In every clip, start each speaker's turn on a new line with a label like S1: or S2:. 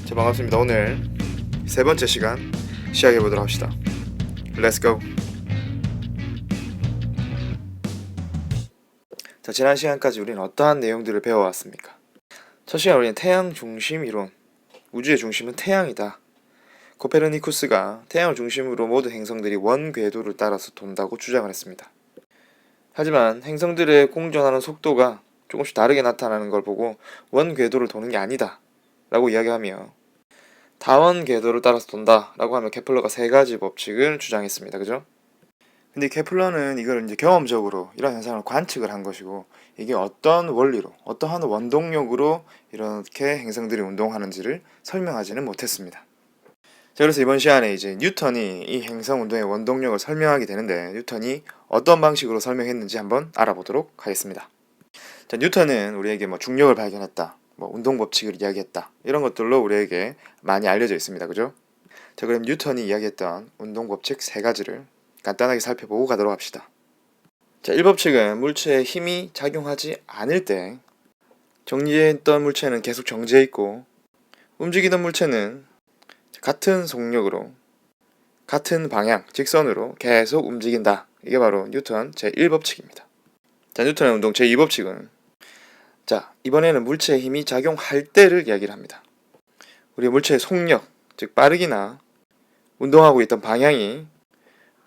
S1: 자, 반갑습니다. 오늘 세 번째 시간 시작해 보도록 합시다. Let's go. 자, 지난 시간까지 우리는 어떠한 내용들을 배워왔습니까? 첫 시간 우리는 태양 중심 이론, 우주의 중심은 태양이다. 코페르니쿠스가 태양을 중심으로 모든 행성들이 원 궤도를 따라서 돈다고 주장을 했습니다. 하지만 행성들의 공전하는 속도가 조금씩 다르게 나타나는 걸 보고 원 궤도를 도는 게 아니다 라고 이야기하며 다원 궤도를 따라서 돈다 라고 하며 케플러가 세 가지 법칙을 주장했습니다. 그죠? 근데 케플러는 이걸 이제 경험적으로 이런 현상을 관측을 한 것이고, 이게 어떤 원리로, 어떠한 원동력으로 이렇게 행성들이 운동하는지를 설명하지는 못했습니다. 자, 그래서 이번 시간에 이제 뉴턴이 이 행성 운동의 원동력을 설명하게 되는데, 뉴턴이 어떤 방식으로 설명했는지 한번 알아보도록 하겠습니다. 자, 뉴턴은 우리에게 중력을 발견했다, 운동 법칙을 이야기했다, 이런 것들로 우리에게 많이 알려져 있습니다. 그죠? 자, 그럼 뉴턴이 이야기했던 운동 법칙 세 가지를 간단하게 살펴보고 가도록 합시다. 자, 1법칙은 물체에 힘이 작용하지 않을 때 정지해 있던 물체는 계속 정지해 있고, 움직이던 물체는 같은 속력으로 같은 방향, 직선으로 계속 움직인다. 이게 바로 뉴턴 제1법칙입니다. 자, 뉴턴의 운동 제2법칙은, 자, 이번에는 물체의 힘이 작용할 때를 이야기를 합니다. 우리 물체의 속력, 즉 빠르기나 운동하고 있던 방향이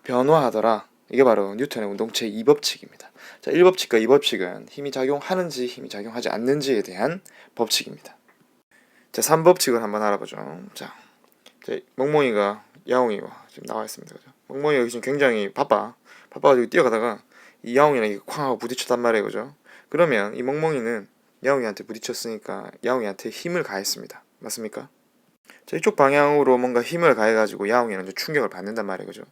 S1: 변화하더라. 이게 바로 뉴턴의 운동 제2법칙입니다. 자, 1법칙과 2법칙은 힘이 작용하는지 힘이 작용하지 않는지에 대한 법칙입니다. 자, 3법칙을 한번 알아보죠. 자, 멍멍이가 야옹이와 지금 나와 있습니다. 그죠? 멍멍이가 지금 굉장히 바빠가지고 뛰어가다가 이 야옹이랑 쾅 하고 부딪혔단 말이에요. 그죠? 그러면 이 멍멍이는 야옹이한테 부딪혔으니까 야옹이한테 힘을 가했습니다. 맞습니까? 자, 이쪽 방향으로 뭔가 힘을 가해가지고 야옹이는 충격을 받는단 말이에요. 그죠?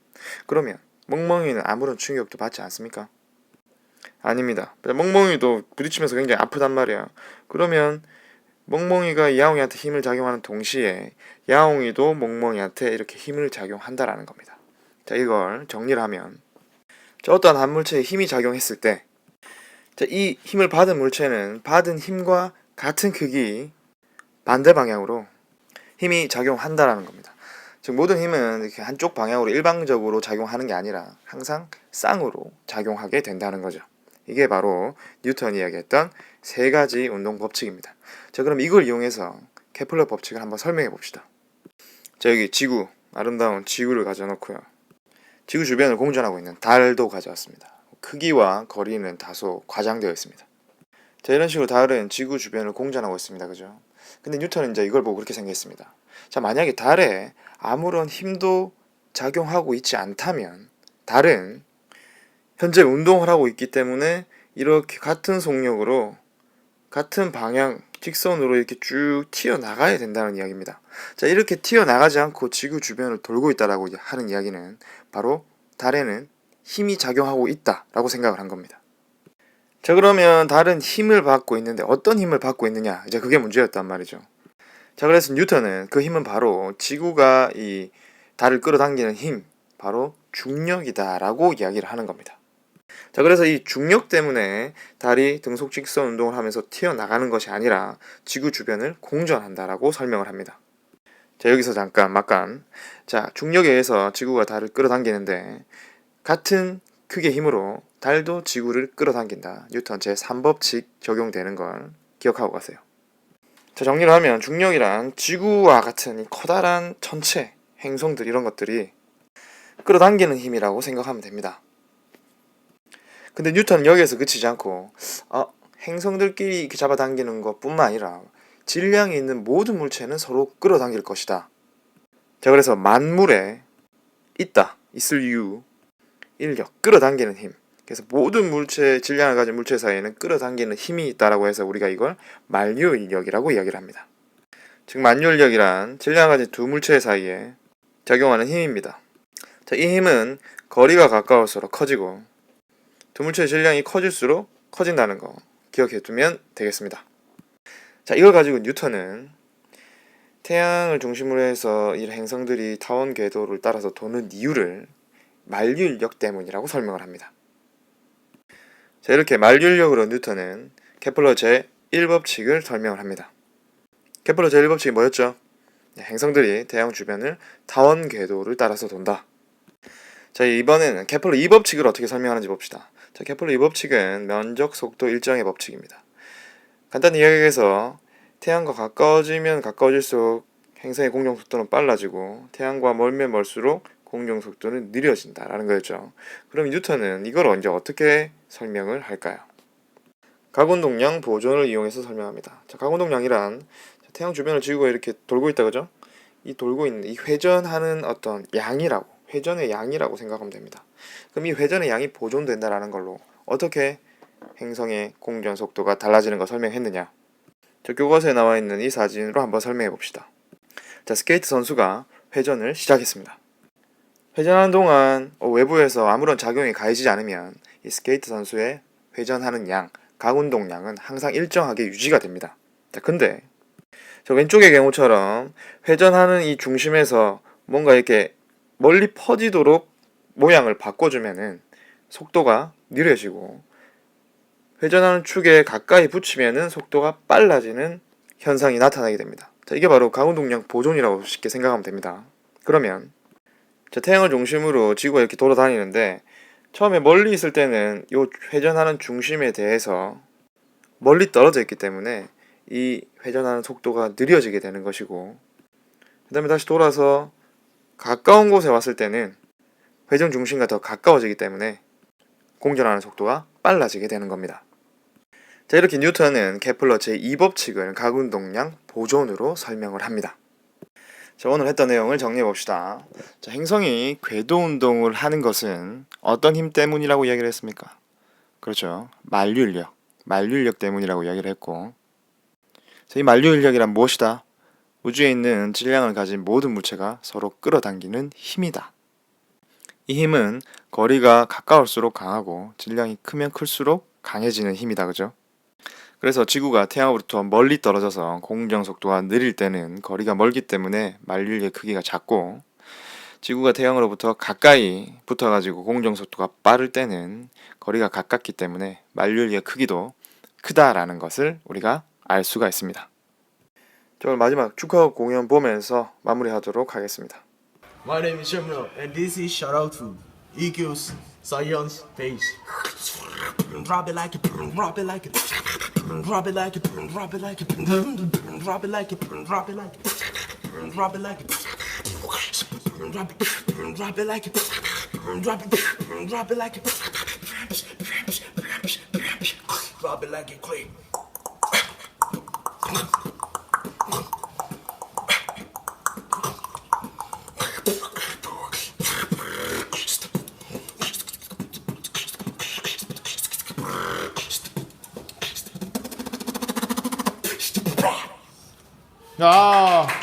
S1: 그러면 멍멍이는 아무런 충격도 받지 않습니까? 아닙니다. 멍멍이도 부딪히면서 굉장히 아프단 말이야. 그러면 멍멍이가 야옹이한테 힘을 작용하는 동시에 야옹이도 멍멍이한테 이렇게 힘을 작용한다라는 겁니다. 자, 이걸 정리를 하면, 자, 어떠한 한 물체에 힘이 작용했을 때, 자, 이 힘을 받은 물체는 받은 힘과 같은 크기 반대 방향으로 힘이 작용한다라는 겁니다. 즉, 모든 힘은 이렇게 한쪽 방향으로 일방적으로 작용하는 게 아니라 항상 쌍으로 작용하게 된다는 거죠. 이게 바로 뉴턴이 이야기했던 세 가지 운동 법칙입니다. 자, 그럼 이걸 이용해서 케플러 법칙을 한번 설명해 봅시다. 자, 여기 지구, 아름다운 지구를 가져놓고요. 지구 주변을 공전하고 있는 달도 가져왔습니다. 크기와 거리는 다소 과장되어 있습니다. 자, 이런 식으로 달은 지구 주변을 공전하고 있습니다. 그죠? 근데 뉴턴은 이제 이걸 보고 그렇게 생각했습니다. 자, 만약에 달에 아무런 힘도 작용하고 있지 않다면 달은 현재 운동을 하고 있기 때문에 이렇게 같은 속력으로 같은 방향, 직선으로 이렇게 쭉 튀어나가야 된다는 이야기입니다. 자, 이렇게 튀어나가지 않고 지구 주변을 돌고 있다라고 하는 이야기는 바로 달에는 힘이 작용하고 있다라고 생각을 한 겁니다. 자, 그러면 달은 힘을 받고 있는데 어떤 힘을 받고 있느냐, 이제 그게 문제였단 말이죠. 자, 그래서 뉴턴은 그 힘은 바로 지구가 이 달을 끌어당기는 힘, 바로 중력이다라고 이야기를 하는 겁니다. 자, 그래서 이 중력 때문에 달이 등속 직선 운동을 하면서 튀어나가는 것이 아니라 지구 주변을 공전한다라고 설명을 합니다. 자, 여기서 잠깐 자, 중력에 의해서 지구가 달을 끌어당기는데 같은 크기의 힘으로 달도 지구를 끌어당긴다. 뉴턴 제3법칙 적용되는 걸 기억하고 가세요. 자, 정리를 하면 중력이란 지구와 같은 이 커다란 천체, 행성들 이런 것들이 끌어당기는 힘이라고 생각하면 됩니다. 근데 뉴턴은 여기에서 그치지 않고 행성들끼리 이렇게 잡아당기는 것뿐만 아니라 질량이 있는 모든 물체는 서로 끌어당길 것이다. 자, 그래서 만물에 있을 이유, 인력, 끌어당기는 힘. 그래서 모든 물체, 질량을 가진 물체 사이에는 끌어당기는 힘이 있다라고 해서 우리가 이걸 만유인력이라고 이야기를 합니다. 즉, 만유인력이란 질량을 가진 두 물체 사이에 작용하는 힘입니다. 자, 이 힘은 거리가 가까울수록 커지고 두 물체의 질량이 커질수록 커진다는 거 기억해 두면 되겠습니다. 자, 이걸 가지고 뉴턴은 태양을 중심으로 해서 이 행성들이 타원 궤도를 따라서 도는 이유를 만유인력 때문이라고 설명을 합니다. 자, 이렇게 만유인력으로 뉴턴은 케플러 제1법칙을 설명을 합니다. 케플러 제1법칙이 뭐였죠? 행성들이 태양 주변을 타원 궤도를 따라서 돈다. 자, 이번에는 케플러 2법칙을 어떻게 설명하는지 봅시다. 자, 케플러 2법칙은 면적, 속도, 일정의 법칙입니다. 간단히 이야기해서 태양과 가까워지면 가까워질수록 행성의 공정 속도는 빨라지고 태양과 멀면 멀수록 공정 속도는 느려진다라는 거였죠. 그럼 뉴턴은 이걸 언제 어떻게 설명을 할까요? 가운동량 보존을 이용해서 설명합니다. 자, 가운동량이란 태양 주변을 지구가 이렇게 돌고 있다, 그죠? 이 돌고 있는 이 회전하는 어떤 양이라고, 회전의 양이라고 생각하면 됩니다. 그럼 이 회전의 양이 보존된다라는 걸로 어떻게 행성의 공전 속도가 달라지는 거 설명했느냐? 저 교과서에 나와 있는 이 사진으로 한번 설명해 봅시다. 자, 스케이트 선수가 회전을 시작했습니다. 회전하는 동안 외부에서 아무런 작용이 가해지지 않으면 이 스케이트 선수의 회전하는 양, 가운동량은 항상 일정하게 유지가 됩니다. 자, 근데 저 왼쪽의 경우처럼 회전하는 이 중심에서 뭔가 이렇게 멀리 퍼지도록 모양을 바꿔주면은 속도가 느려지고 회전하는 축에 가까이 붙이면은 속도가 빨라지는 현상이 나타나게 됩니다. 자, 이게 바로 가운동량 보존이라고 쉽게 생각하면 됩니다. 그러면 자, 태양을 중심으로 지구가 이렇게 돌아다니는데 처음에 멀리 있을 때는 이 회전하는 중심에 대해서 멀리 떨어져 있기 때문에 이 회전하는 속도가 느려지게 되는 것이고, 그 다음에 다시 돌아서 가까운 곳에 왔을 때는 회전 중심과 더 가까워지기 때문에 공전하는 속도가 빨라지게 되는 겁니다. 자, 이렇게 뉴턴은 케플러 제2법칙을 가운동량 보존으로 설명을 합니다. 자, 오늘 했던 내용을 정리해 봅시다. 자, 행성이 궤도 운동을 하는 것은 어떤 힘 때문이라고 이야기를 했습니까? 그렇죠. 만류인력 때문이라고 이야기를 했고, 자, 이 만류인력이란 무엇이다? 우주에 있는 질량을 가진 모든 물체가 서로 끌어당기는 힘이다. 이 힘은 거리가 가까울수록 강하고 질량이 크면 클수록 강해지는 힘이다, 그죠? 그래서 지구가 태양으로부터 멀리 떨어져서 공정 속도가 느릴 때는 거리가 멀기 때문에 만류인력의 크기가 작고, 지구가 태양으로부터 가까이 붙어가지고 공정 속도가 빠를 때는 거리가 가깝기 때문에 만류인력의 크기도 크다라는 것을 우리가 알 수가 있습니다. 자, 오늘 마지막 축하 공연 보면서 마무리하도록 하겠습니다.
S2: My name is Shamil, and this is shout out to EQ's Science Page. Drop it like it, drop it like it, drop it like it, drop it like it, drop it like it, drop it like it, drop it like it, drop it like it, drop it like it, drop it like it, quick.
S3: 야.